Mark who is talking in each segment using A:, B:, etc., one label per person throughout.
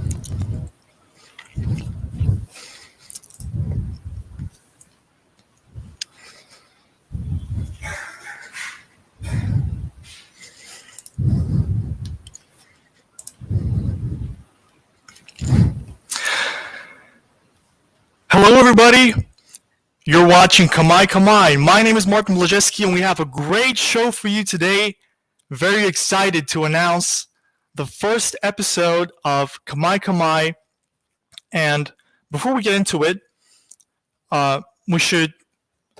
A: Hello, everybody. You're watching Kamai. My name is Martin Blajeski, and we have a great show for you today. Very excited to announce the first episode of Kamai. And before we get into it, we should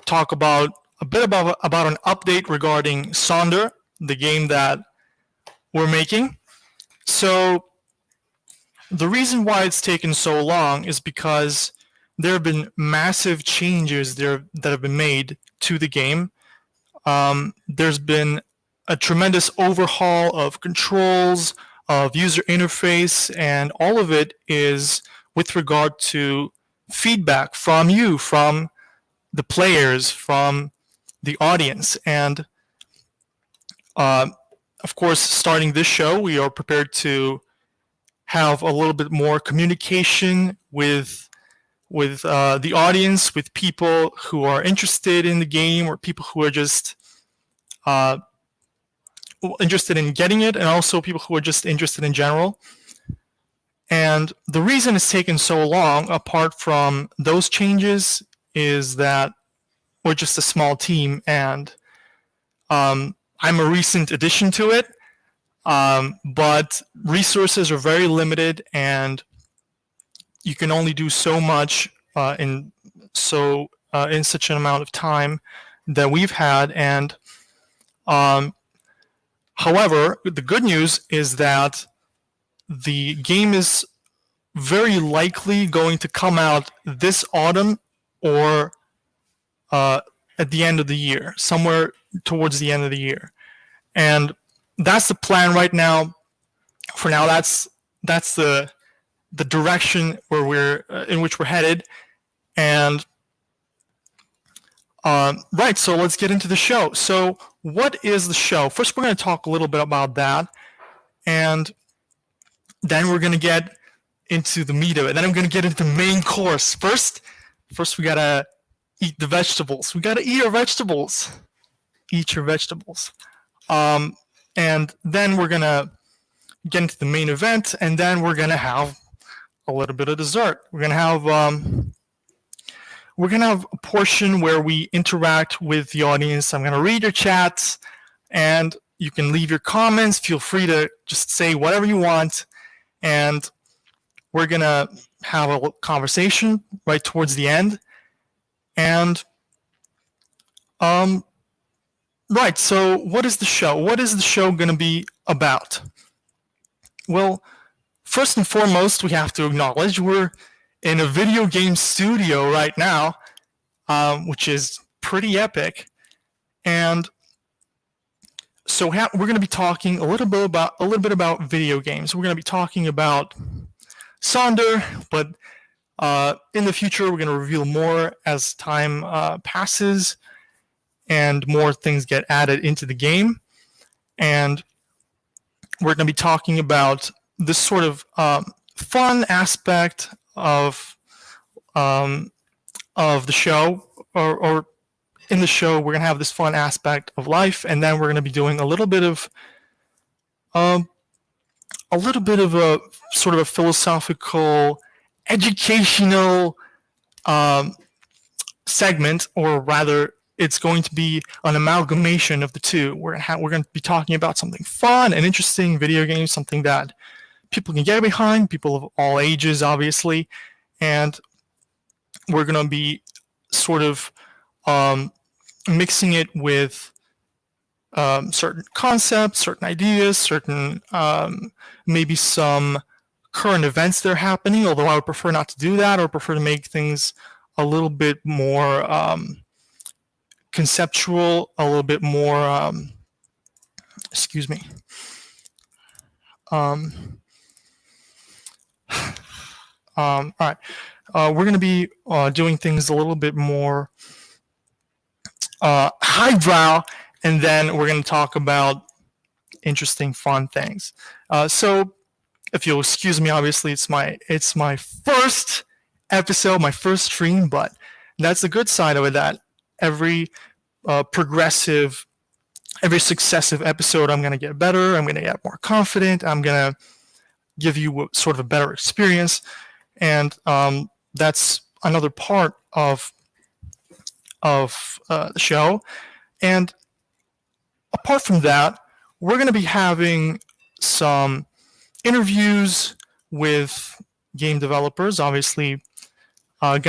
A: talk about a bit about an update regarding Sonder, the game that we're making. So the reason why it's taken so long is because there have been massive changes that have been made to the game. There's been a tremendous overhaul of controls, of user interface, and all of it is with regard to feedback from you, from the players, from the audience. And of course, starting this show, we are prepared to have a little bit more communication with the audience, with people who are interested in the game, or people who are just interested in getting it, and also people who are just interested in general. And the reason it's taken so long, apart from those changes, is that we're just a small team, and I'm a recent addition to it, but resources are very limited, and you can only do so much in such an amount of time that we've had. And however, the good news is that the game is very likely going to come out this autumn or at the end of the year, somewhere towards the end of the year. And that's the plan right now. For now, that's the direction where we're in which we're headed. And right, so let's get into the show. So what is the show? First, we're going to talk a little bit about that, and then we're going to get into the meat of it. Then I'm going to get into the main course. First we got to eat the vegetables. We got to eat our vegetables. Eat your vegetables. And then we're going to get into the main event, and then we're going to have a little bit of dessert. We're gonna have a portion where we interact with the audience. I'm gonna read your chats, and you can leave your comments. Feel free to just say whatever you want, and we're gonna have a conversation right towards the end. And right. So, what is the show? What is the show gonna be about? Well, first and foremost, we have to acknowledge we're in a video game studio right now, which is pretty epic. And so we're going to be talking a little bit about video games. We're going to be talking about Sonder, but in the future, we're going to reveal more as time passes and more things get added into the game. And we're going to be talking about this sort of fun aspect of the show, or in the show, we're gonna have this fun aspect of life, and then we're gonna be doing a little bit of a sort of a philosophical, educational segment, or rather, it's going to be an amalgamation of the two. We're going to be talking about something fun and interesting, video games, something that people can get behind, people of all ages, obviously, and we're going to be sort of mixing it with certain concepts, certain ideas, certain maybe some current events that are happening, although I would prefer not to do that, or prefer to make things a little bit more conceptual, a little bit more, excuse me. All right. We're going to be doing things a little bit more highbrow, and then we're going to talk about interesting, fun things. So if you'll excuse me, obviously it's my first episode, my first stream, but that's the good side of it, that every every successive episode, I'm going to get better. I'm going to get more confident. I'm going to give you sort of a better experience. And that's another part of the show. And apart from that, we're going to be having some interviews with game developers. Obviously, you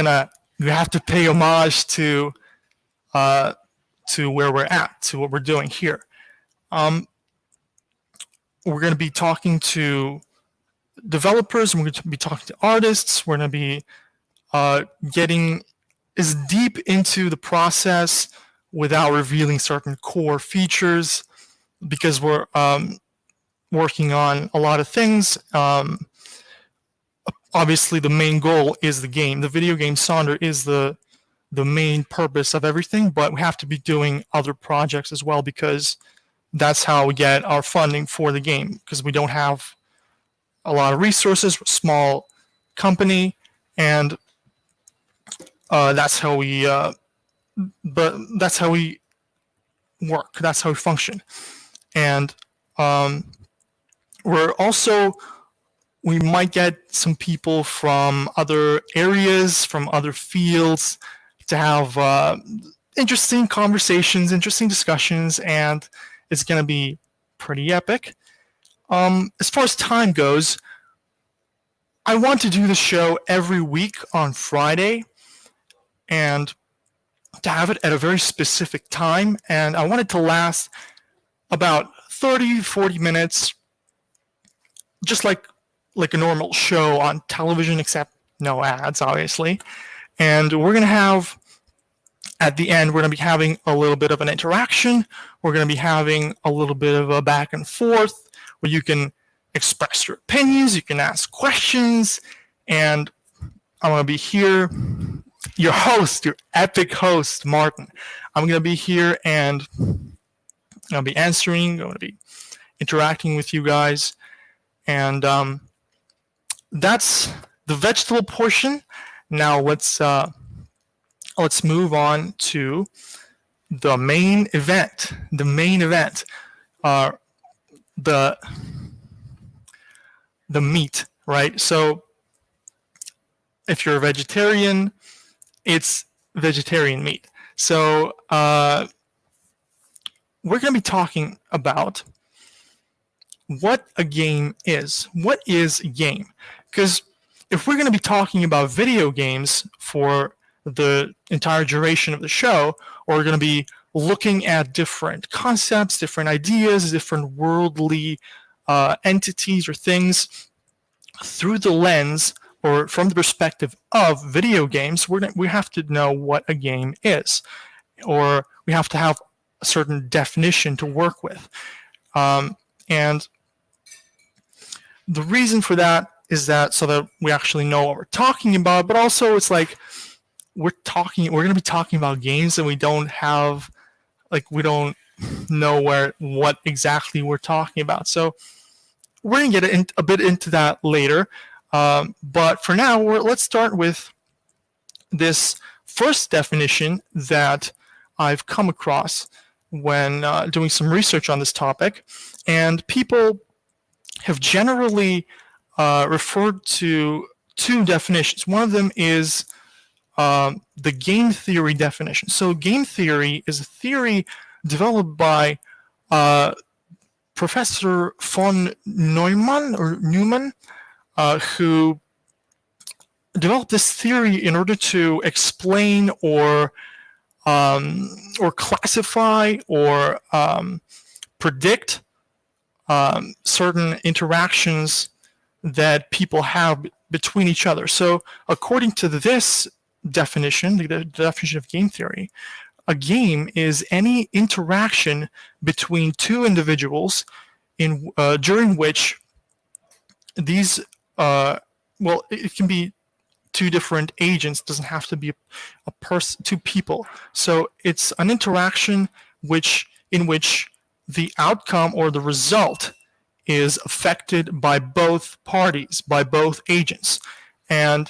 A: have to pay homage to where we're at, to what we're doing here. We're going to be talking to developers, and we're going to be talking to artists. We're going to be getting as deep into the process without revealing certain core features, because we're working on a lot of things. Obviously, the main goal is the game. The video game Sonder is the main purpose of everything, but we have to be doing other projects as well, because that's how we get our funding for the game, because we don't have a lot of resources. We're a small company, and that's how we work. That's how we function. And we might get some people from other areas, from other fields, to have interesting conversations, interesting discussions, and it's going to be pretty epic. As far as time goes, I want to do the show every week on Friday, and to have it at a very specific time, and I want it to last about 30-40 minutes, just like a normal show on television, except no ads, obviously. And we're going to have, at the end, we're going to be having a little bit of an interaction. We're going to be having a little bit of a back and forth where you can express your opinions, you can ask questions, and I'm going to be here, your host, your epic host, Martin. I'm going to be here, and I'll be answering, I'm going to be interacting with you guys, and that's the vegetable portion. Now let's move on to the main event. The main event, the meat, right? So if you're a vegetarian, it's vegetarian meat. So we're going to be talking about what a game is. What is a game? Because if we're going to be talking about video games for the entire duration of the show, or we're going to be looking at different concepts, different ideas, different worldly entities or things through the lens or from the perspective of video games, we have to know what a game is, or we have to have a certain definition to work with. And the reason for that is that so that we actually know what we're talking about, but also it's like we're going to be talking about games and we don't know what exactly we're talking about. So we're going to get a bit into that later. But for now, let's start with this first definition that I've come across when doing some research on this topic. And people have generally referred to two definitions. One of them is the game theory definition. So game theory is a theory developed by Professor von Neumann, who developed this theory in order to explain or classify or predict certain interactions that people have between each other. So according to this definition, the definition of game theory, a game is any interaction between two individuals during which these it can be two different agents. It doesn't have to be a person, two people. So it's an interaction in which the outcome or the result is affected by both parties, by both agents. And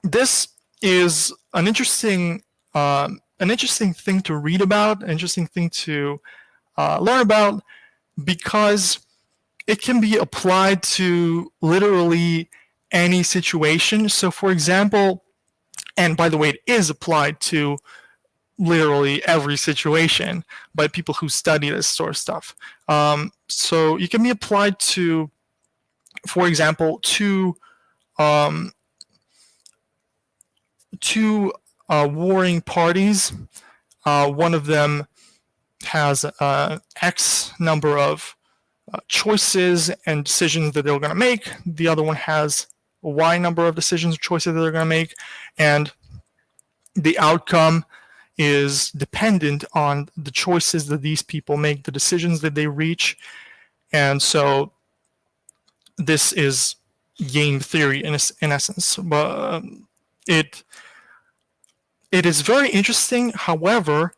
A: this is an interesting thing to read about, an interesting thing to learn about, because it can be applied to literally any situation. So, for example, and by the way, it is applied to literally every situation by people who study this sort of stuff. So it can be applied to, for example, two warring parties. One of them has X number of choices and decisions that they're going to make. The other one has a Y number of decisions or choices that they're going to make, and the outcome is dependent on the choices that these people make, the decisions that they reach. And so this is game theory in essence. But it is very interesting. However,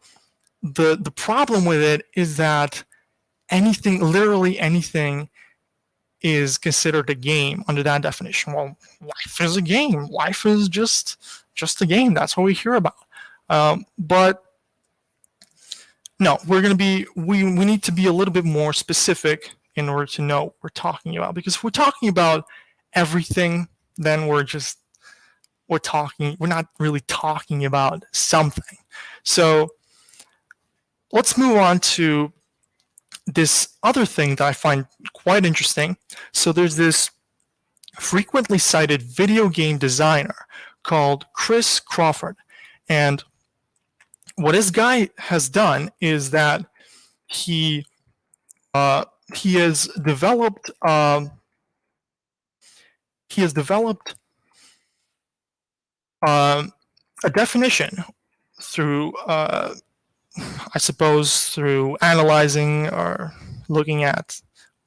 A: the problem with it is that literally anything is considered a game under that definition. Well, life is a game. Life is just a game. That's what we hear about. But no, we need to be a little bit more specific in order to know what we're talking about. Because if we're talking about everything, then we're not really talking about something. So let's move on to this other thing that I find quite interesting. So there's this frequently cited video game designer called Chris Crawford. And what this guy has done is that he has developed a definition through I suppose through analyzing or looking at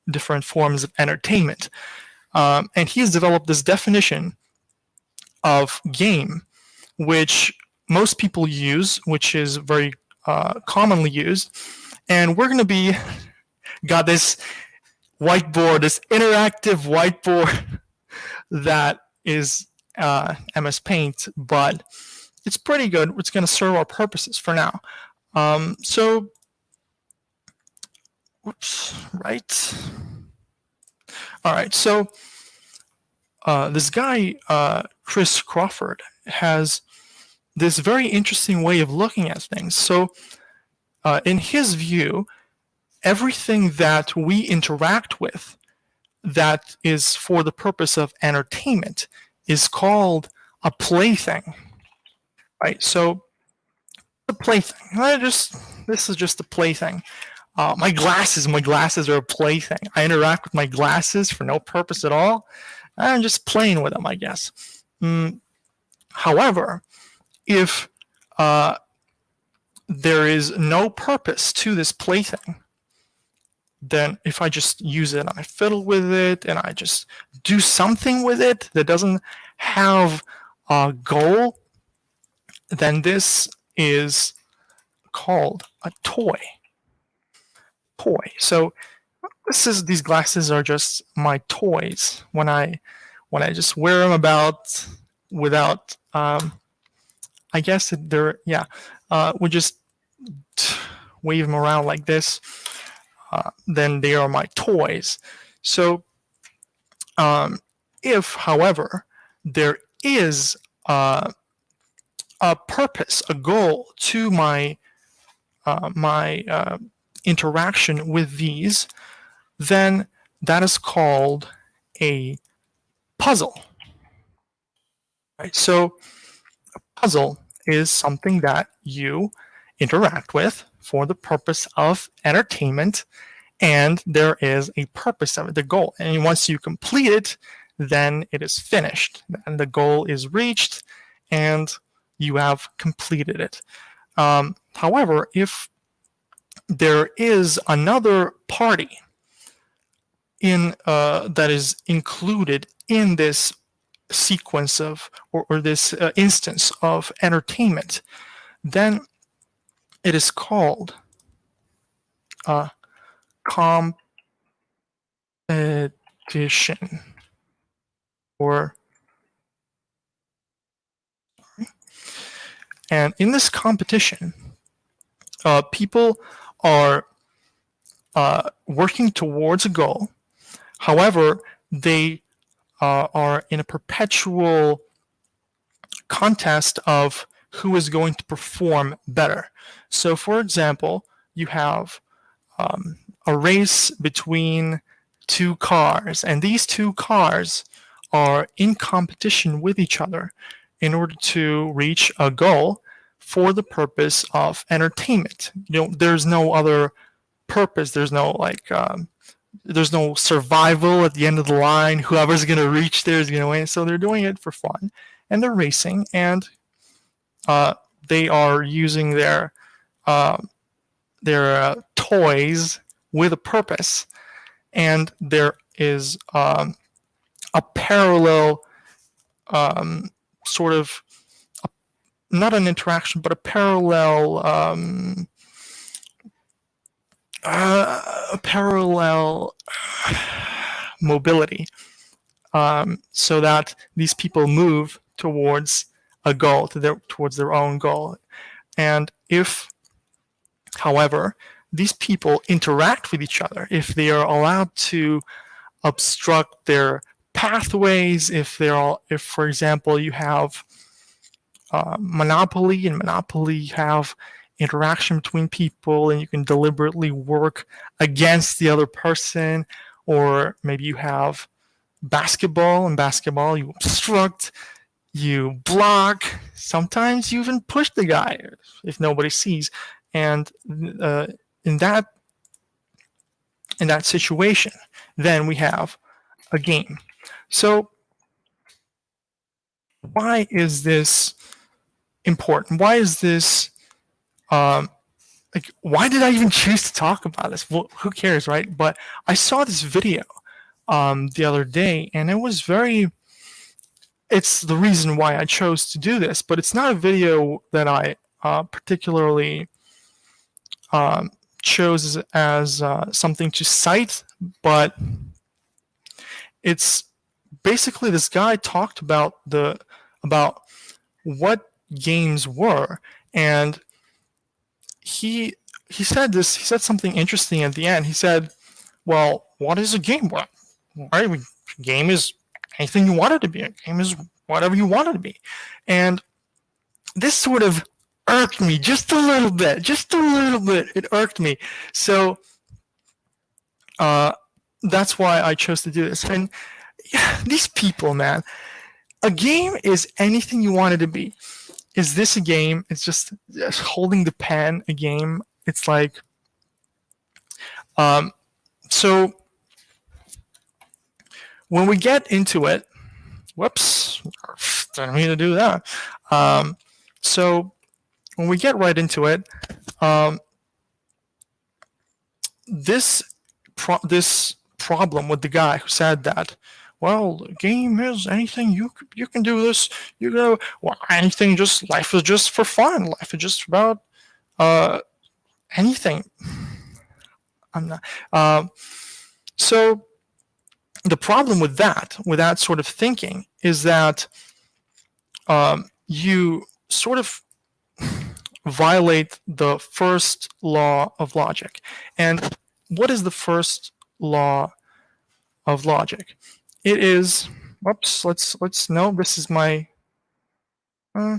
A: different forms of entertainment. And he's developed this definition of game, which most people use, which is very commonly used. And we're going to got this whiteboard, this interactive whiteboard that is MS Paint, but it's pretty good. It's going to serve our purposes for now. Right. All right. So this guy, Chris Crawford, has this very interesting way of looking at things. So in his view, everything that we interact with that is for the purpose of entertainment is called a plaything. Right. So a plaything. This is just a plaything. My glasses are a plaything. I interact with my glasses for no purpose at all. I'm just playing with them, I guess. However, if there is no purpose to this plaything, then if I just use it and I fiddle with it and I just do something with it that doesn't have a goal, then this is called a toy. So these glasses are just my toys when I just wear them about without I guess they're we just wave them around like this, then they are my toys. So if however there is a purpose, a goal to my interaction with these, then that is called a puzzle. Right? So a puzzle is something that you interact with for the purpose of entertainment, and there is a purpose of it, the goal. And once you complete it, then it is finished, and the goal is reached, and you have completed it. However, if there is another party that is included in this sequence of or this instance of entertainment, then it is called competition, or and in this competition, people are working towards a goal. However, they are in a perpetual contest of who is going to perform better. So, for example, you have a race between two cars, and these two cars are in competition with each other in order to reach a goal for the purpose of entertainment. There's no other purpose. There's no there's no survival at the end of the line. Whoever's going to reach there is going to win. So they're doing it for fun, and they're racing, and they are using their toys with a purpose. And there is a parallel sort of not an interaction, but a parallel mobility, so that these people move towards a goal, towards their own goal. And if, however, these people interact with each other, if they are allowed to obstruct their pathways, if, for example, you have Monopoly, and Monopoly you have interaction between people, and you can deliberately work against the other person, or maybe you have basketball, and basketball you obstruct, you block, sometimes you even push the guy if nobody sees. And in that situation, then we have a game. So why is this important? Why is this why did I even choose to talk about this? Well, who cares, right? But I saw this video the other day, and it was it's the reason why I chose to do this, but it's not a video that I particularly chose as something to cite, but it's basically this guy talked about what games were, and he said something interesting at the end. He said, well, what is a game? Well, a game is anything you want it to be. A game is whatever you want it to be. And this sort of irked me just a little bit. It irked me. So that's why I chose to do this. And yeah, these people, man, a game is anything you want it to be. Is this a game? It's just holding the pen a game. It's like, so when we get into it, whoops, didn't mean to do that. So when we get right into it, this problem with the guy who said that, well, a game is anything you can do this. You go, well, anything, just life is just for fun. Life is just about anything. I'm not. So the problem with that sort of thinking is that you sort of violate the first law of logic. And what is the first law of logic? It is, whoops, let's no, this is my right.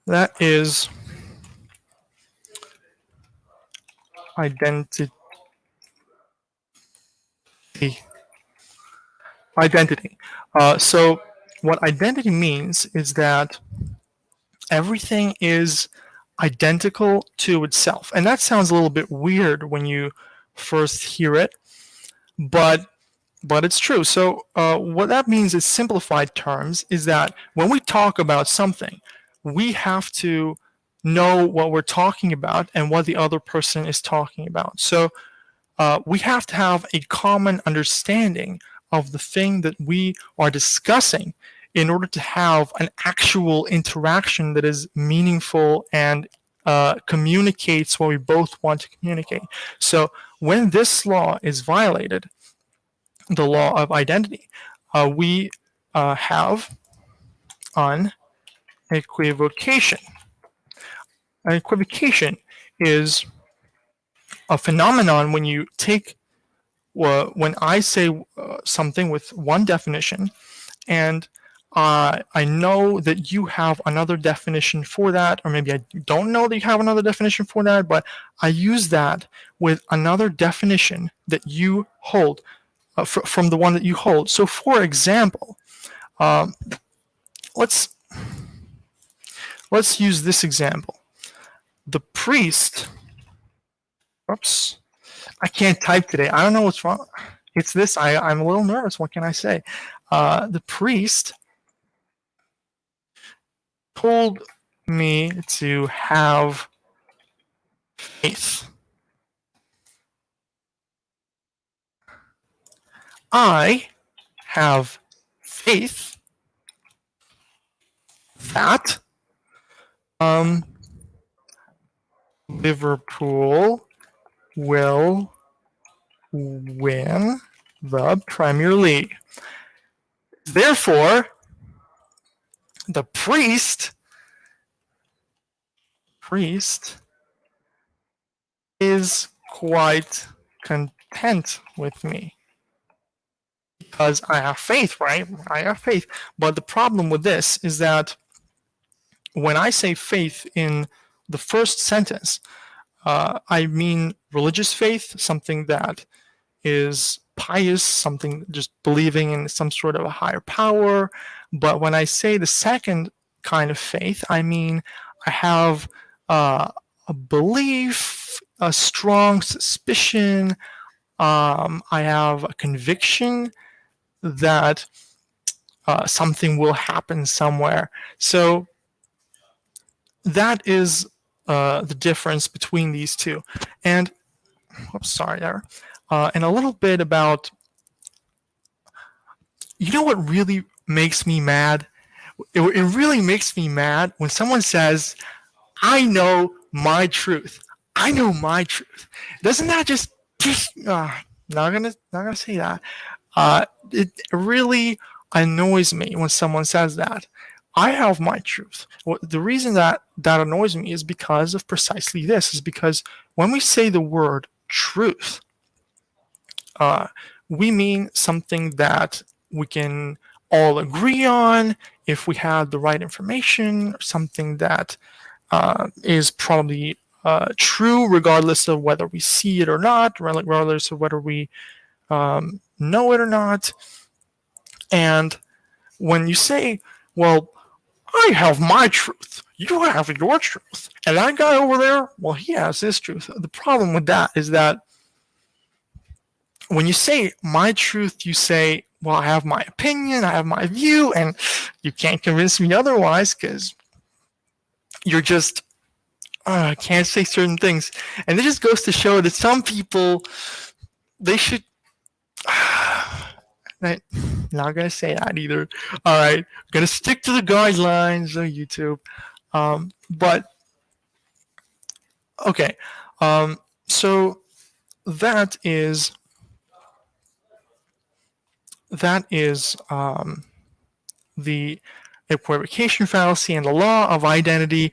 A: That is identity. So what identity means is that everything is identical to itself. And that sounds a little bit weird when you first hear it, but it's true. So what that means in simplified terms is that when we talk about something, we have to know what we're talking about and what the other person is talking about. So we have to have a common understanding of the thing that we are discussing in order to have an actual interaction that is meaningful and communicates what we both want to communicate. So when this law is violated, the law of identity, we have unequivocation. Equivocation is a phenomenon when you take when I say something with one definition, and I know that you have another definition for that, or maybe I don't know that you have another definition for that, but I use that with another definition that you hold from the one that you hold. So, for example, um, let's use this example. The priest. Oops, I can't type today. I don't know what's wrong. It's this. I'm a little nervous. What can I say? The priest told me to have faith. I have faith that Liverpool will win the Premier League. Therefore, the priest is quite content with me because I have faith, right? I have faith. But the problem with this is that when I say faith in the first sentence, I mean religious faith, something that is pious, something just believing in some sort of a higher power. But when I say the second kind of faith, I mean I have a belief, a strong suspicion, I have a conviction that something will happen somewhere. So that is the difference between these two. And oops, sorry there. And a little bit about, you know what really makes me mad? It really makes me mad when someone says, I know my truth. I know my truth. Doesn't that just not gonna say that. It really annoys me when someone says that. I have my truth. The reason that annoys me is because of precisely this, is because when we say the word truth, we mean something that we can all agree on if we have the right information, or something that is probably true regardless of whether we see it or not, regardless of whether we know it or not. And when you say, well, I have my truth, you have your truth, and that guy over there, well, he has his truth. The problem with that is that when you say my truth, you say, well, I have my opinion, I have my view, and you can't convince me otherwise because you're just, I can't say certain things. And it just goes to show that some people, they should, I'm not going to say that either. All right, I'm going to stick to the guidelines of YouTube. But, okay, so that is the equivocation fallacy and the law of identity.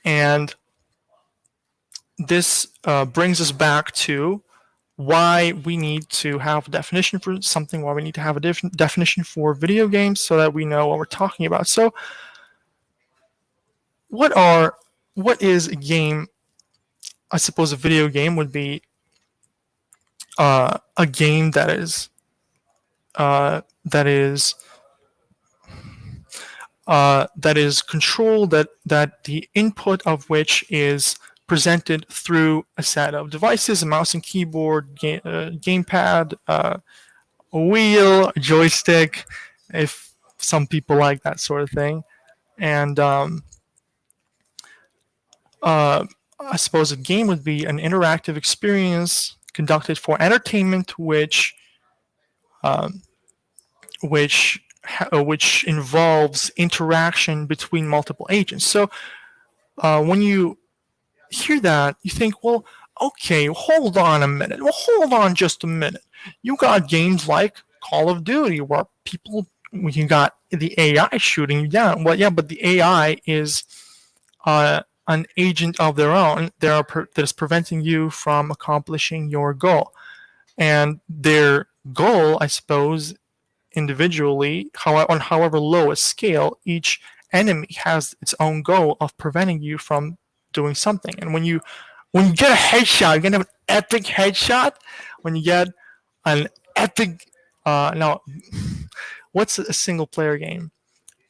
A: And this brings us back to why we need to have a definition for something, why we need to have a definition for video games so that we know what we're talking about. So what is a game? I suppose a video game would be a game that is controlled, that the input of which is presented through a set of devices, a mouse and keyboard, gamepad, a wheel, a joystick, if some people like that sort of thing. And I suppose a game would be an interactive experience conducted for entertainment, which involves interaction between multiple agents. So when you hear that, you think, well, okay, hold on a minute. Well, hold on just a minute. You got games like Call of Duty where you got the AI shooting you down. Well, yeah, but the AI is an agent of their own that is preventing you from accomplishing your goal. And their goal, I suppose, individually, on however low a scale, each enemy has its own goal of preventing you from doing something. And when you get a headshot, you're gonna have an epic headshot. When you get an epic, no, what's a single player game?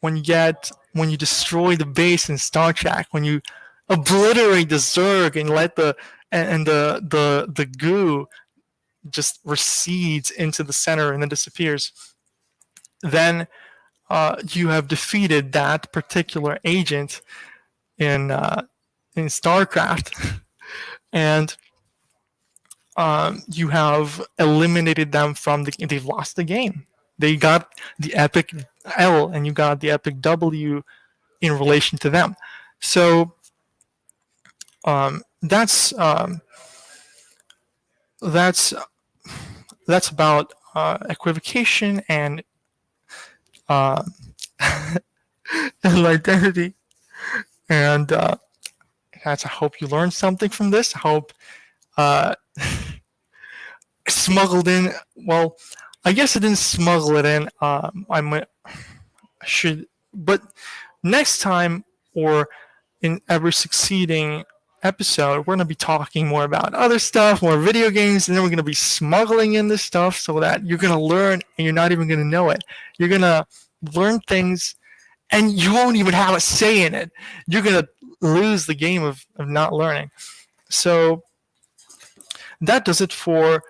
A: When you destroy the base in Star Trek, when you obliterate the Zerg and let the goo just recedes into the center and then disappears, then you have defeated that particular agent in StarCraft, and you have eliminated them from they've lost the game. They got the epic L, and you got the epic W in relation to them. So that's that's that's about equivocation and uh, and identity. And guys, I hope you learned something from this. I hope uh, smuggled in. Well, I guess I didn't smuggle it in. I should, but next time or in every succeeding episode, we're going to be talking more about other stuff, more video games, and then we're going to be smuggling in this stuff so that you're going to learn and you're not even going to know it. You're going to learn things and you won't even have a say in it. You're going to lose the game of not learning. So that does it for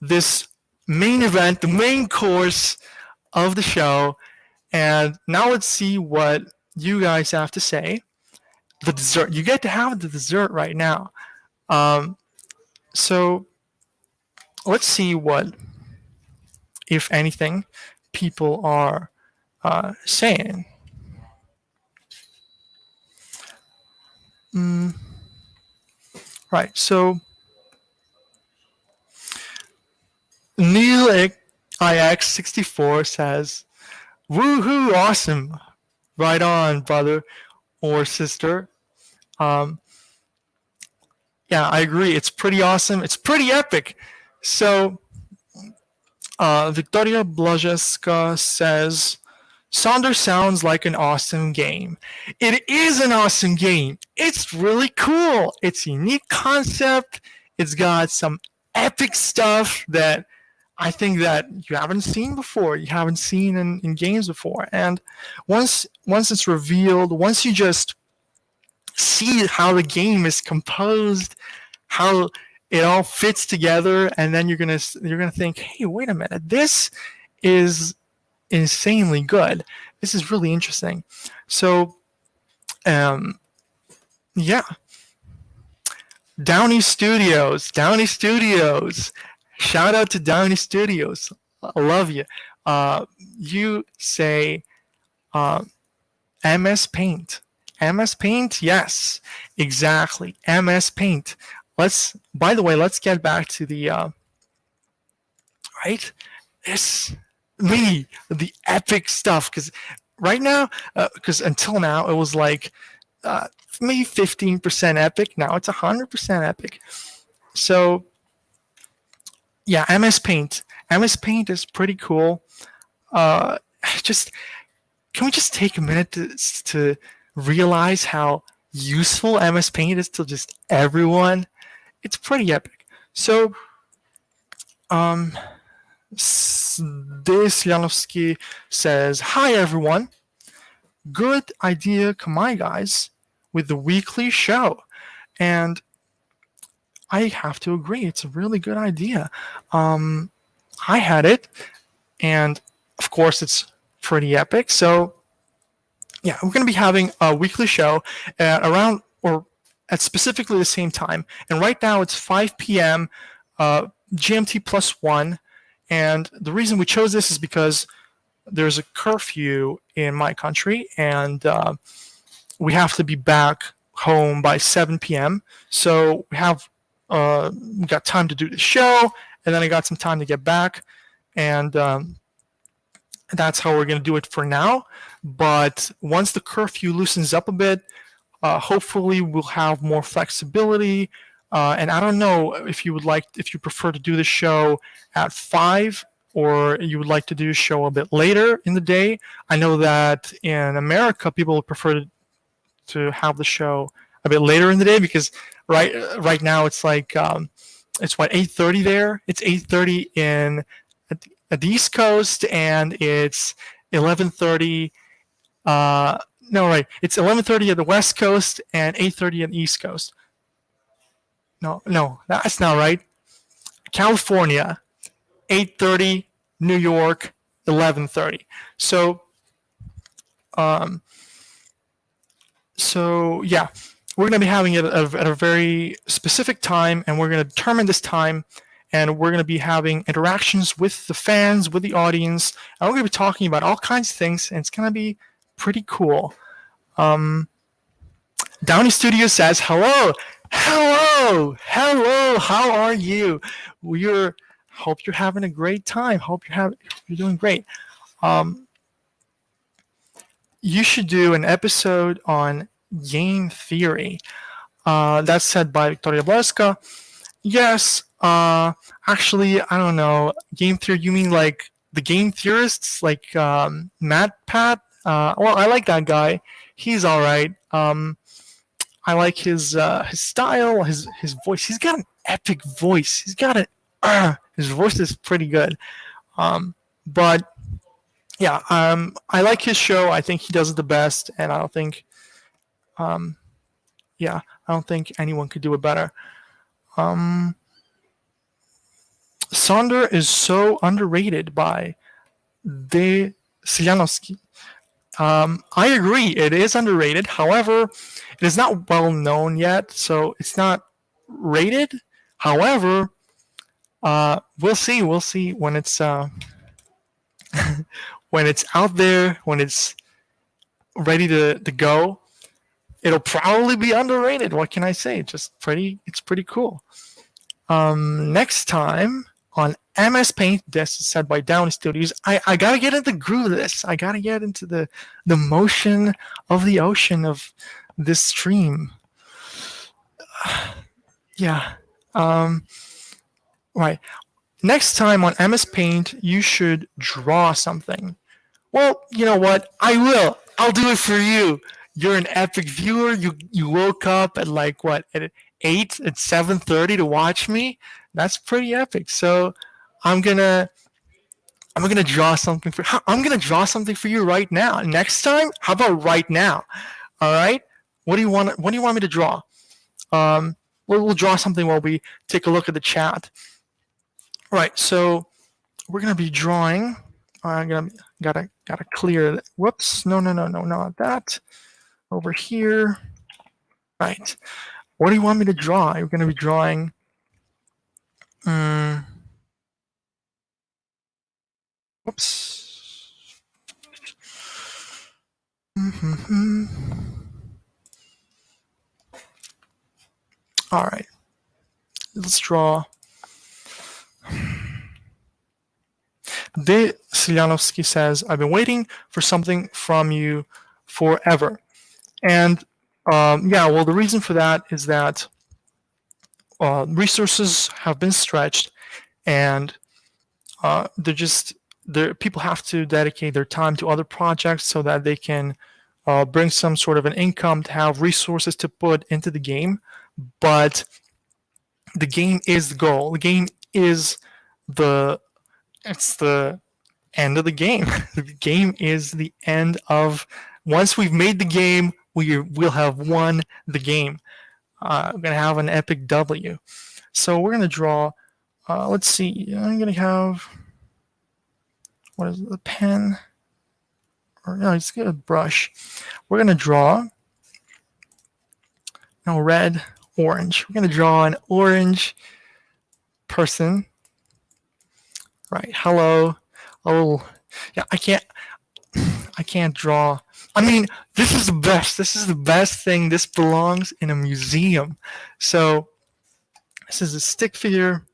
A: this main event, the main course of the show. And now let's see what you guys have to say. The dessert. You get to have the dessert right now. So let's see what, if anything, people are saying. Right. So Neil IX64 says, "Woohoo! Awesome! Right on, brother or sister." Yeah, I agree. It's pretty awesome. It's pretty epic. So, Victoria Blajeska says, Sonder sounds like an awesome game. It is an awesome game. It's really cool. It's a unique concept. It's got some epic stuff that I think that you haven't seen before. You haven't seen in games before. And once it's revealed, once you just see how the game is composed, how it all fits together, and then you're gonna think, hey, wait a minute, this is insanely good. This is really interesting. So, yeah. Downey Studios. Shout out to Downey Studios. I love you. You say MS Paint. MS Paint, yes, exactly. MS Paint. By the way, let's get back to the right. The epic stuff, because right now, because until now it was like maybe 15% epic. Now it's 100% epic. So yeah, MS Paint. MS Paint is pretty cool. Can we just take a minute to realize how useful MS Paint is to just everyone? It's pretty epic. So, Desyanovsky says, "Hi everyone. Good idea, Kamai guys, with the weekly show." And I have to agree, it's a really good idea. I had it, and of course it's pretty epic. So yeah, we're going to be having a weekly show at around or at specifically the same time. And right now it's 5 p.m. GMT +1. And the reason we chose this is because there's a curfew in my country, and we have to be back home by 7 p.m. So we got time to do the show, and then I got some time to get back, and that's how we're going to do it for now. But once the curfew loosens up a bit, hopefully we'll have more flexibility. And I don't know if you prefer to do the show at 5 or you would like to do a show a bit later in the day. I know that in America, people prefer to have the show a bit later in the day because right now it's like it's what 8:30 there. It's 8:30 at the East Coast, and it's 11:30. No, right. It's 11:30 at the West Coast and 8:30 at the East Coast. No, that's not right. California, 8:30. New York, 11:30. So yeah, we're going to be having it at a very specific time, and we're going to determine this time, and we're going to be having interactions with the fans, with the audience, and we're going to be talking about all kinds of things, and it's going to be pretty cool. Downey Studio says, hello, how are you? Hope you're having a great time. Hope you're doing great. You should do an episode on game theory. That's said by Victoria Bleska. Yes, actually, I don't know. Game theory, you mean like the game theorists, like Matt Pat? Well, I like that guy. He's all right. I like his style, his voice. He's got an epic voice. His voice is pretty good. But yeah, I like his show. I think he does it the best, and I don't think anyone could do it better. Sonder is so underrated by De Siljanovsky. I agree, it is underrated. However, it is not well known yet, so it's not rated. However, we'll see when it's when it's out there, when it's ready to go. It'll probably be underrated. What can I say? It's pretty cool. Next time on MS Paint, this is said by Downey Studios. I gotta get into the groove of this. I gotta get into the motion of the ocean of this stream. Yeah. Right. Next time on MS Paint, you should draw something. Well, you know what? I will. I'll do it for you. You're an epic viewer. You woke up at like what, at 7:30 to watch me. That's pretty epic. So I'm gonna draw something for you right now. Next time, how about right now? All right. What do you want me to draw? We'll draw something while we take a look at the chat. All right. So we're gonna be drawing. I'm gotta clear. Whoops. No, not that. Over here. Right. What do you want me to draw? You're gonna be drawing. Whoops. All right. Let's draw. De Siljanovsky says, I've been waiting for something from you forever. And well, the reason for that is that resources have been stretched, and people have to dedicate their time to other projects so that they can bring some sort of an income to have resources to put into the game. But the game is the goal. The game is it's the end of the game. The game is the end of. Once we've made the game, we'll have won the game. We're gonna have an epic W. So we're gonna draw. Let's see. I'm gonna have. What is it, the pen? Or no, it's a brush. We're gonna draw. No, red, orange. We're gonna draw an orange person. Right. Hello. Oh, yeah. I I can't draw. I mean, this is the best. This is the best thing. This belongs in a museum. So this is a stick figure.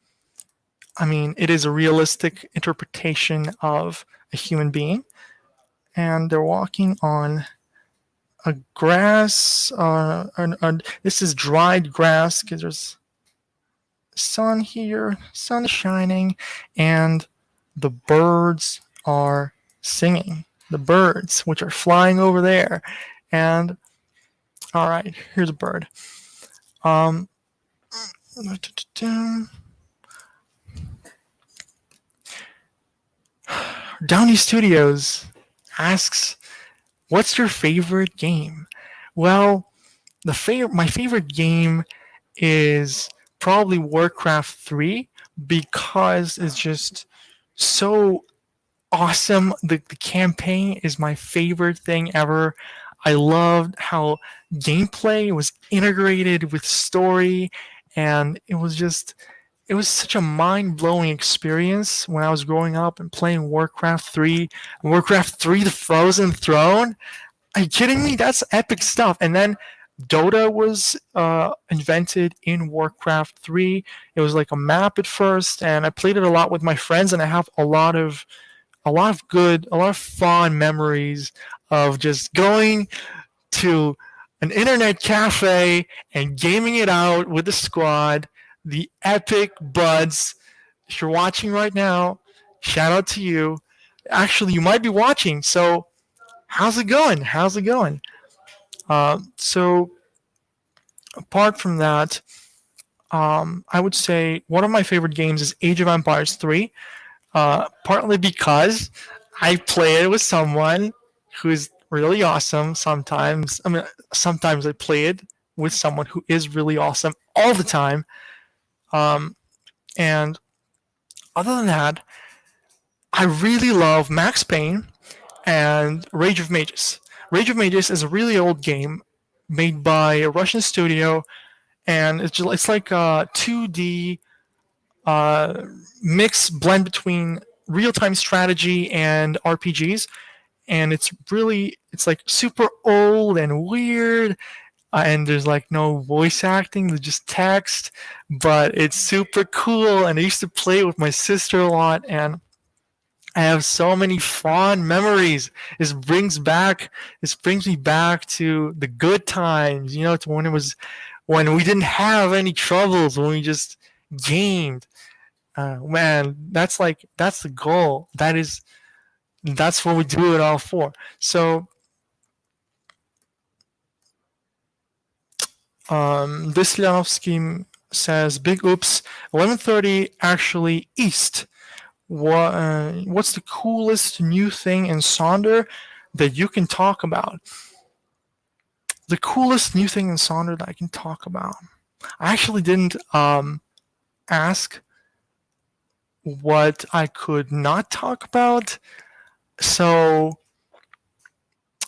A: I mean, it is a realistic interpretation of a human being, and they're walking on a grass. This is dried grass because there's sun here. Sun is shining, and the birds are singing. The birds, which are flying over there, and all right, here's a bird. Downey Studios asks, "What's your favorite game?" Well, my favorite game is probably Warcraft 3 because it's just so awesome. The campaign is my favorite thing ever. I loved how gameplay was integrated with story, and it was such a mind-blowing experience when I was growing up and playing Warcraft 3. Warcraft 3 The Frozen Throne? Are you kidding me? That's epic stuff. And then Dota was invented in Warcraft 3. It was like a map at first, and I played it a lot with my friends, and I have a lot of fond memories of just going to an internet cafe and gaming it out with the squad. The epic buds. If you're watching right now, shout out to you. Actually, you might be watching, so how's it going? So apart from that, I would say one of my favorite games is Age of Empires 3, partly because I play it with someone who's really awesome sometimes. Sometimes I play it with someone who is really awesome all the time. And other than that, I really love Max Payne and Rage of Mages. Rage of Mages is a really old game made by a Russian studio, and it's like a 2D mix blend between real-time strategy and RPGs, and it's like super old and weird, and there's like no voice acting, there's just text, but it's super cool, and I used to play it with my sister a lot, and I have so many fond memories. This brings me back to the good times, to when we didn't have any troubles, when we just gamed. Man, that's the goal. That's what we do it all for. So this Lianovsky says, "Big oops, 11:30 actually east. What's the coolest new thing in Sonder that you can talk about?" The coolest new thing in Sonder that I can talk about. I actually didn't ask what I could not talk about. So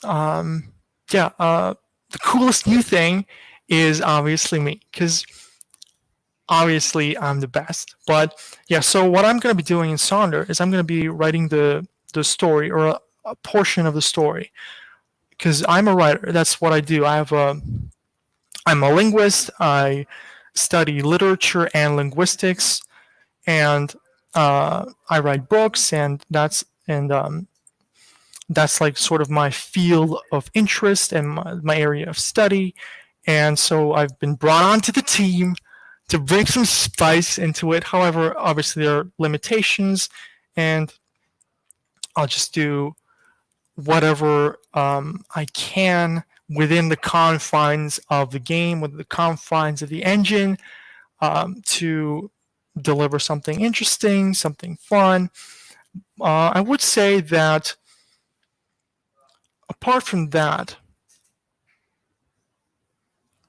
A: the coolest new thing is obviously me, because obviously I'm the best. But yeah, so what I'm going to be doing in Sonder is I'm going to be writing the story, or a portion of the story, because I'm a writer. That's what I do. I'm a linguist. I study literature and linguistics, and I write books, and that's like sort of my field of interest and my area of study. And so I've been brought onto the team to bring some spice into it. However, obviously there are limitations, and I'll just do whatever I can within the confines of the game, within the confines of the engine, to deliver something interesting, something fun. I would say that apart from that,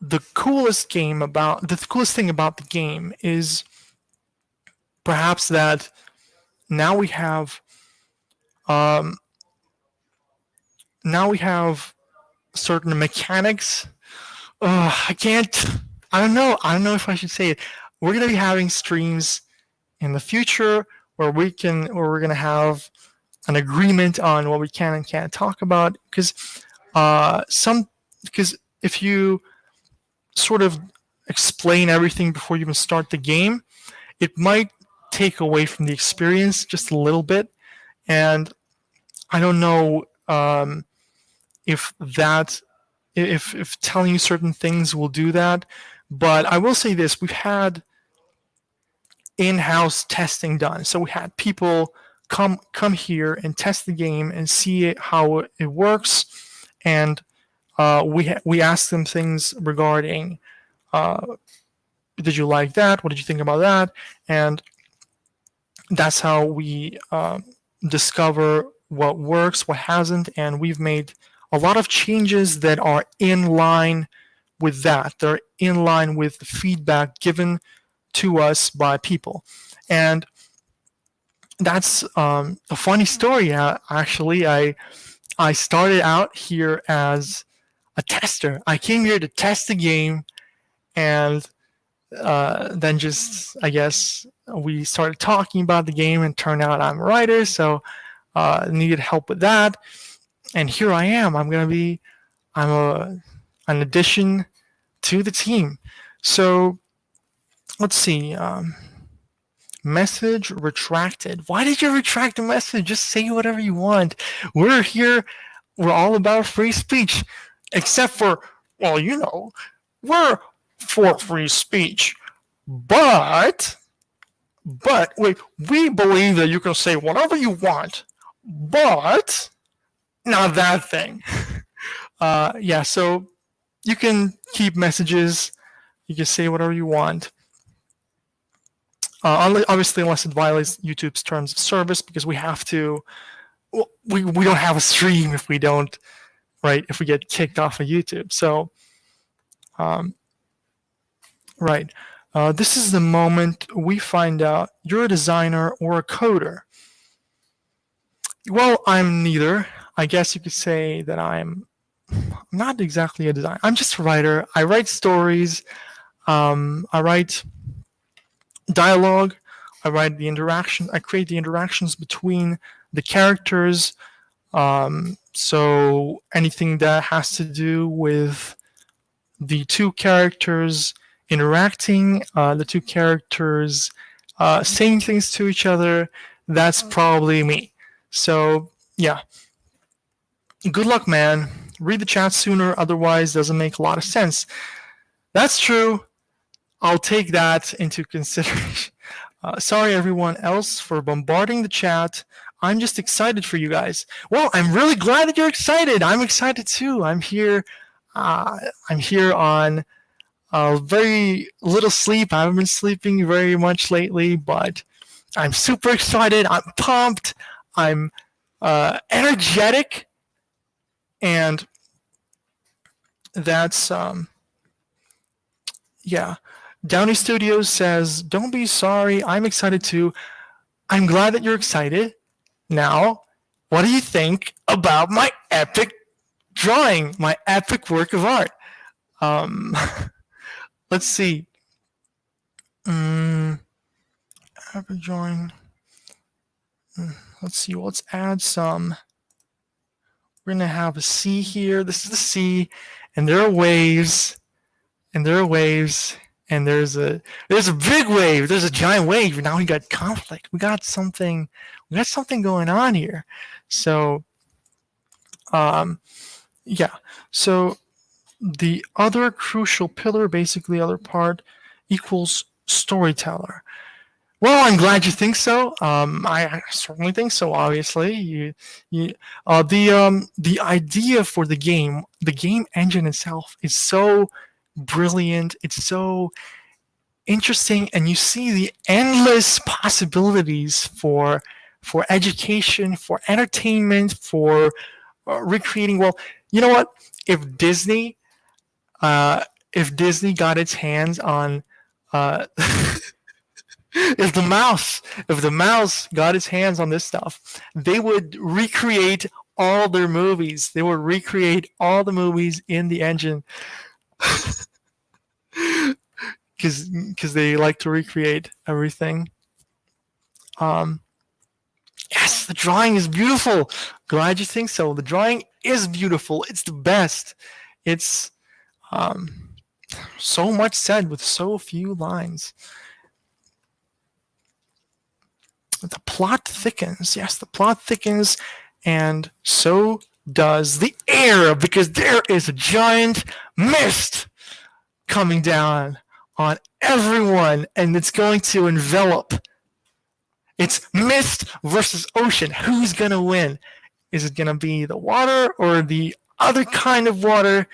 A: the coolest thing about the game is perhaps that now we have certain mechanics. I don't know if I should say it. We're gonna be having streams in the future where we're gonna have an agreement on what we can and can't talk about, because if you sort of explain everything before you even start the game, it might take away from the experience just a little bit. And I don't know if telling you certain things will do that. But I will say this: we've had in-house testing done. So we had people come here and test the game and see how it works, and we asked them things regarding, did you like that? What did you think about that? And that's how we discover what works, what hasn't, and we've made a lot of changes that are in line with that. They're in line with the feedback given to us by people. And that's a funny story. Actually, I started out here as a tester. I came here to test the game, and then just, I guess, we started talking about the game, and turned out I'm a writer, so needed help with that. And here I am. I'm an addition to the team. So let's see. Message retracted. Why did you retract the message? Just say whatever you want. We're here. We're all about free speech, except for, well, we're for free speech, but wait, we believe that you can say whatever you want, but not that thing. Yeah, so you can keep messages. You can say whatever you want. Obviously, unless it violates YouTube's terms of service, because we have to. We don't have a stream if we don't, right? If we get kicked off of YouTube, so. Right. This is the moment we find out you're a designer or a coder. Well, I'm neither. I guess you could say that I'm not exactly a designer. I'm just a writer. I write stories. I write dialogue. I write the interaction. I create the interactions between the characters. So anything that has to do with the two characters interacting, the two characters saying things to each other, that's probably me. So yeah, good luck, man. Read the chat sooner, otherwise doesn't make a lot of sense. That's true. I'll take that into consideration. Sorry everyone else for bombarding the chat. I'm just excited for you guys. Well, I'm really glad that you're excited. I'm excited too. I'm here on very little sleep. I haven't been sleeping very much lately, but I'm super excited. I'm pumped. I'm energetic, and that's yeah. Downey Studios says, "Don't be sorry. I'm excited too." I'm glad that you're excited. Now, what do you think about my epic drawing, my epic work of art? Let's see. Epic drawing. Let's see. Let's add some. We're gonna have a sea here. This is the sea, and there are waves, and there are waves, and there's a big wave. There's a giant wave. Now we got conflict. We got something going on here. So, yeah. So the other crucial pillar, basically other part, equals storyteller. Well, I'm glad you think so. I certainly think so. Obviously, the idea for the game engine itself is so brilliant. It's so interesting, and you see the endless possibilities for education, for entertainment, for recreating. Well, you know what? If Disney got its hands on if the mouse got its hands on this stuff, they would recreate all their movies. They would recreate all the movies in the engine, because they like to recreate everything. Yeah, Yes, the drawing is beautiful. Glad you think so. The drawing is beautiful. It's the best. It's um, so much said with so few lines. The plot thickens. Yes, the plot thickens, and so does the air, because there is a giant mist coming down on everyone, and it's going to envelop. It's mist versus ocean. Who's going to win? Is it going to be the water or the other kind of water?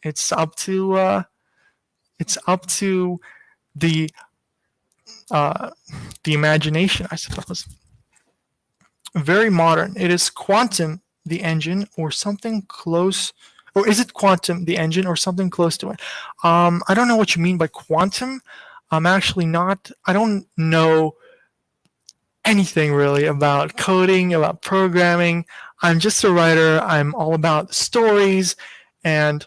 A: It's up to the the imagination, I suppose. Very modern. It is Quantum the engine or something close, or is it Quantum the engine or something close to it? I don't know what you mean by quantum. I'm actually not. I don't know anything really about coding, about programming. I'm just a writer. I'm all about stories, and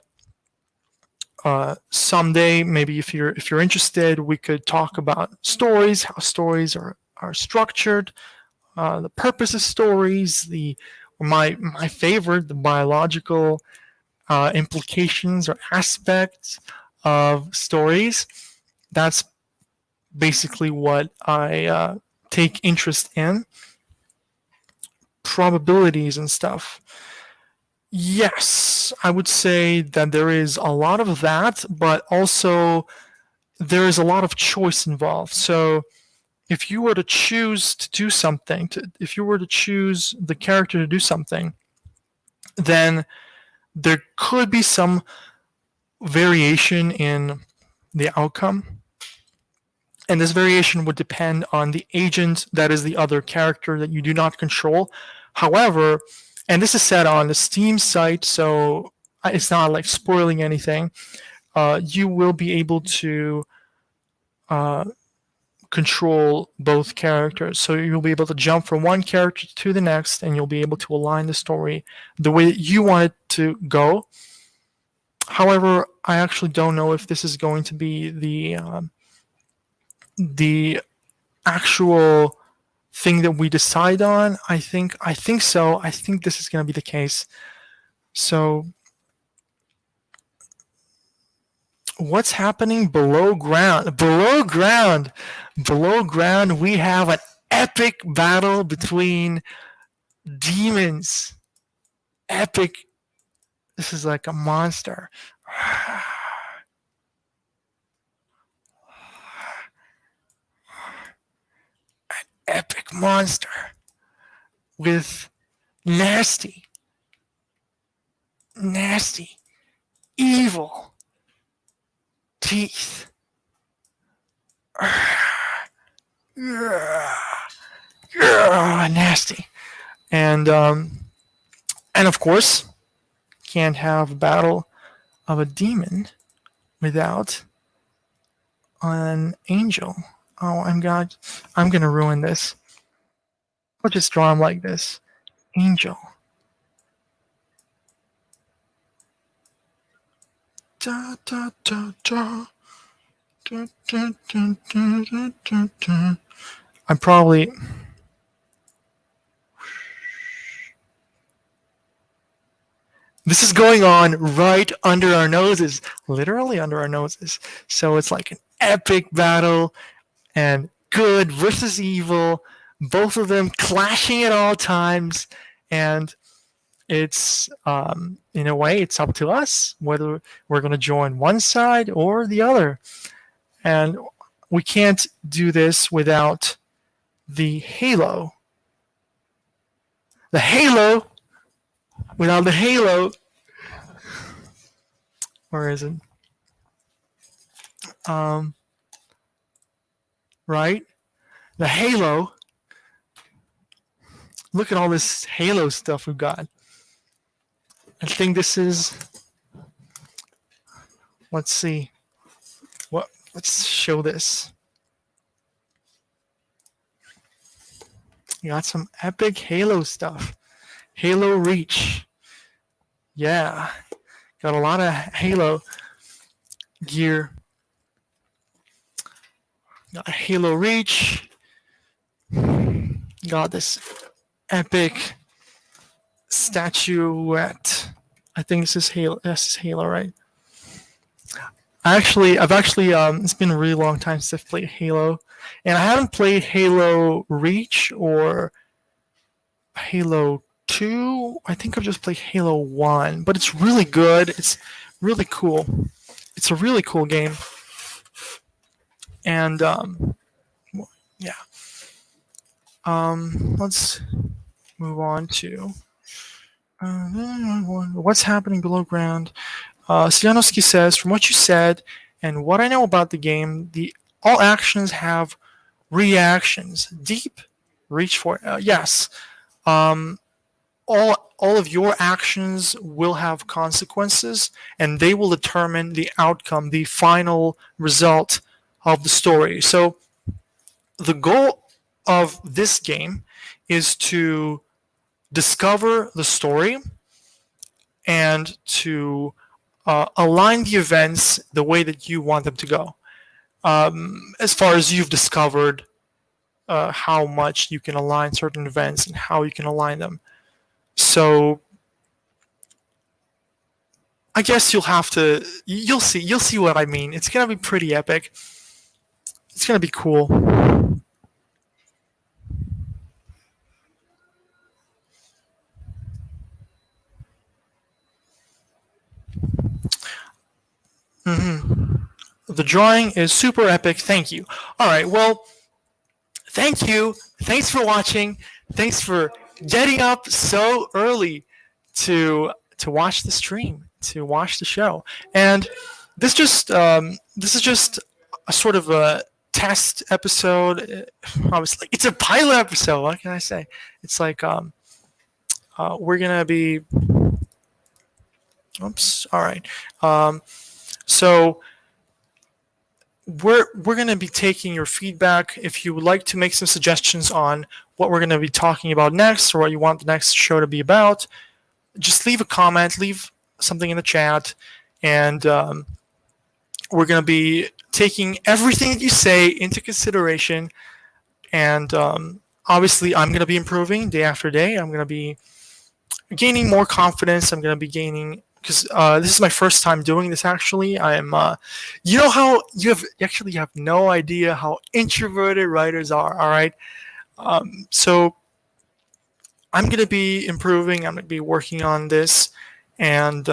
A: someday, maybe if you're interested, we could talk about stories, how stories are structured, the purpose of stories, my favorite, the biological implications or aspects of stories. That's basically what I take interest in. Probabilities and stuff. Yes, I would say that there is a lot of that, but also there is a lot of choice involved. So if you were to choose to do something, if you were to choose the character to do something, then there could be some variation in the outcome. And this variation would depend on the agent that is the other character that you do not control. However, and this is set on the Steam site, so it's not like spoiling anything. You will be able to control both characters. So you'll be able to jump from one character to the next, and you'll be able to align the story the way that you want it to go. However, I actually don't know if this is going to be the actual thing that we decide on. I think so. I think this is going to be the case. So what's happening below ground? Below ground, we have an epic battle between demons. Epic. This is like a monster. An epic monster with nasty, evil teeth. Nasty. And of course, can't have a battle of a demon without an angel. Oh, I'm gonna ruin this. I'll just draw him like this. Angel. Da, da, da, da. Da, da, da, da, da, da, da. I'm probably... This is going on right under our noses, literally under our noses. So it's like an epic battle, and good versus evil, both of them clashing at all times, and it's in a way it's up to us whether we're going to join one side or the other, and we can't do this without the halo. Without the halo, where is it? Right? The halo. Look at all this halo stuff we've got. I think this is... Let's see. Let's show this. You got some epic halo stuff. Halo Reach. Yeah. Got a lot of Halo gear. Got Halo Reach. Got this epic statuette. I think this is Halo. This is Halo, right? I've actually, it's been a really long time since I've played Halo, and I haven't played Halo Reach or Halo 2. I think I've just played Halo 1, but it's really good. It's really cool. It's a really cool game. And yeah. Let's move on to what's happening below ground. Sianovsky says, from what you said and what I know about the game, all actions have reactions. Deep, reach for it. Yes. All of your actions will have consequences, and they will determine the outcome, the final result of the story. So the goal of this game is to discover the story and to align the events the way that you want them to go. As far as you've discovered how much you can align certain events and how you can align them. So I guess you'll see what I mean. It's gonna be pretty epic. It's gonna be cool. The drawing is super epic. Thank you. All right. Well, thank you. Thanks for watching. Thanks for getting up so early to watch the stream, to watch the show. And this is just a sort of a test episode. Obviously, it's a pilot episode. What can I say? It's like we're gonna be. Oops. All right. So we're going to be taking your feedback. If you would like to make some suggestions on what we're going to be talking about next or what you want the next show to be about, just leave a comment, leave something in the chat, and we're going to be taking everything that you say into consideration. And obviously, I'm going to be improving day after day. I'm going to be gaining more confidence. I'm going to be gaining, because this is my first time doing this. Actually, I am. You know how you have no idea how introverted writers are. All right, so I'm gonna be improving. I'm gonna be working on this, and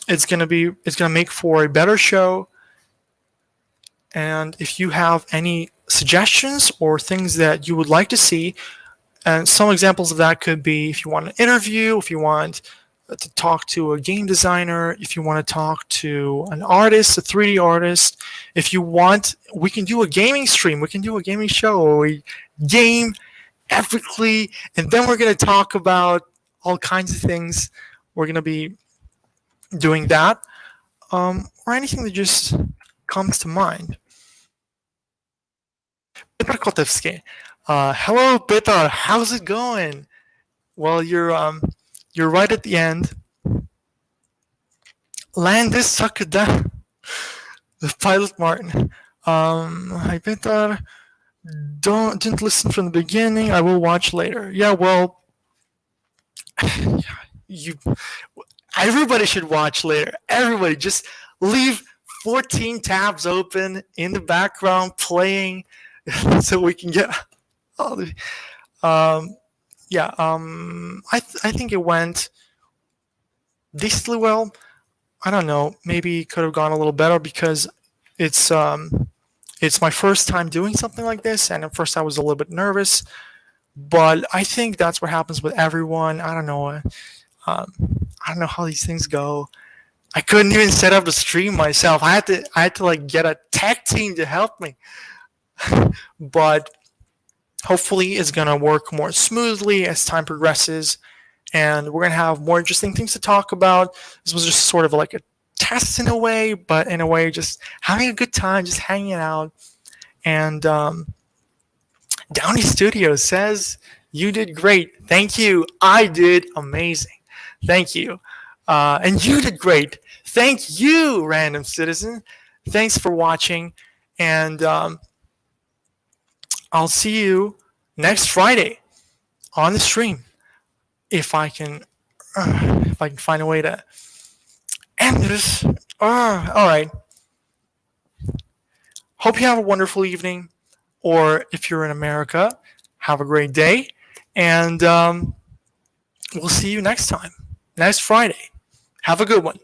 A: it's gonna make for a better show. And if you have any suggestions or things that you would like to see, and some examples of that could be if you want an interview, if you want to talk to a game designer, if you want to talk to an artist, a 3D artist, if you want, we can do a gaming stream, we can do a gaming show where we game epically, and then we're going to talk about all kinds of things. We're going to be doing that, or anything that just comes to mind. Petar Kotevsky. Hello, Petar. How's it going? Well, you're right at the end. Landis Sakada. The pilot Martin. Hi, Petar. Didn't listen from the beginning. I will watch later. Yeah, well, everybody should watch later. Everybody, just leave 14 tabs open in the background playing, so we can get all the. I think it went decently well. I don't know. Maybe it could have gone a little better because it's my first time doing something like this, and at first I was a little bit nervous. But I think that's what happens with everyone. I don't know. I don't know how these things go. I couldn't even set up the stream myself. I had to like get a tech team to help me. But hopefully it's gonna work more smoothly as time progresses, and we're gonna have more interesting things to talk about. This was just sort of like a test in a way, but in a way just having a good time, just hanging out. And Downey Studios says you did great. Thank you. I did amazing. Thank you. And you did great. Thank you, Random Citizen. Thanks for watching, and I'll see you next Friday on the stream. If I can find a way to end this. All right. Hope you have a wonderful evening, or if you're in America, have a great day, and we'll see you next time, next Friday. Have a good one.